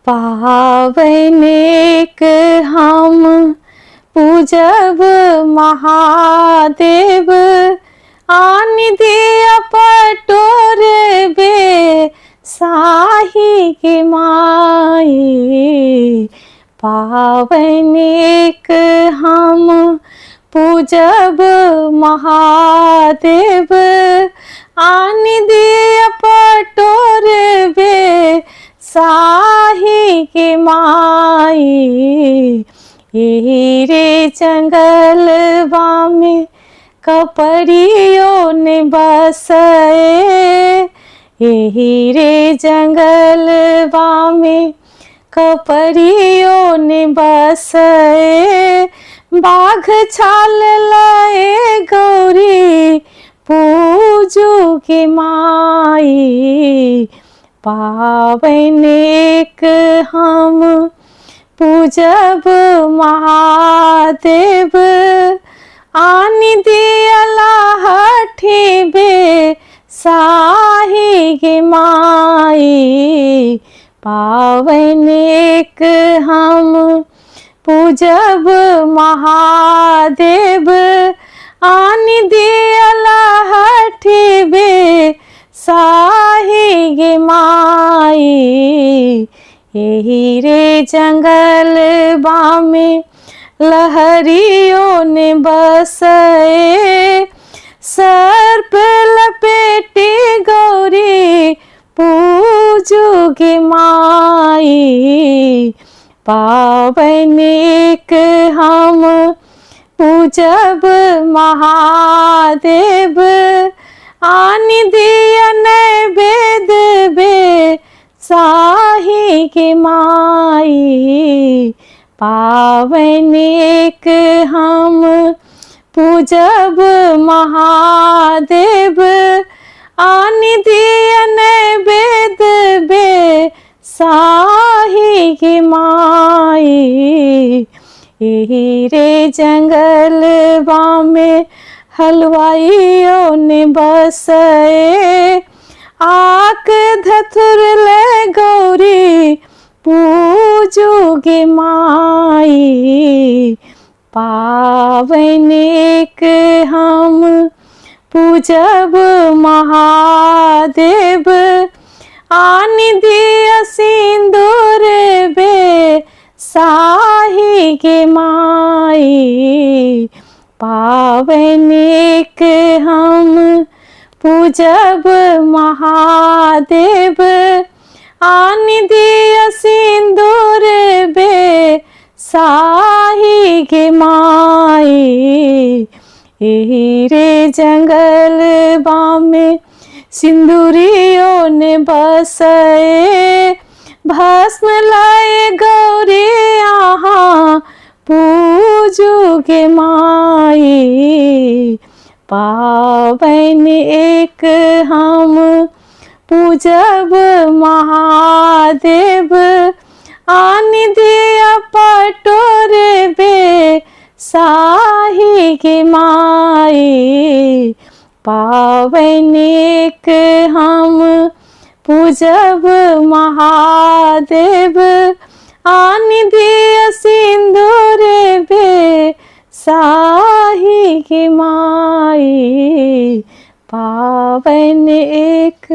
पावन एक हम पूजब महादेव, आन दिया पटोर बे साही के माई। पावन एक हम पूजब महादेव, आन दिया पटोर बे साही के माई। यही रे जंगलवा में कपड़ियों ने बसे, यही रे जंगलवा में कपड़ियों ने बसे। बाघ छाल लाए गौरी पूजू के माई। पावन एक हम पूजब महादेव, आन दिया लाठी बे साही के माई। पावन एक हम पूजब महादेव, आन दिया लाठी बे साही के माई। यही रे जंगलवा में लहरियों ने बसे, सर्प लपेटी गौरी पूजू के माई। पावन एक हम पूजब महादेव, आन दिया नैवेद्य बे साही के माई। पावन एक हम पूजब महादेव, आन दिया नैवेद्य बे साही के माई। यही रे जंगलवा में हलवाइयों ने बसे, आक धतुर ले गौरी पूजू के माई। पावन एक हम पूजब महादेव, आन दिया सिंदूर बे साही के माई। पावन एक हम पूजब महादेव, आन दिया सिंदूर बे साही के माई। यही रे जंगलवा में सिंदूरियों ने बसे, भस्म लाए गौरी यहाँ पूजू के माई। पावन एक हम पूजब महादेव, आन दिया पटोर बे साही के माई। पावन एक हम पूजब महादेव, आन दिया सिंदूर बे साही के माई। पावन एक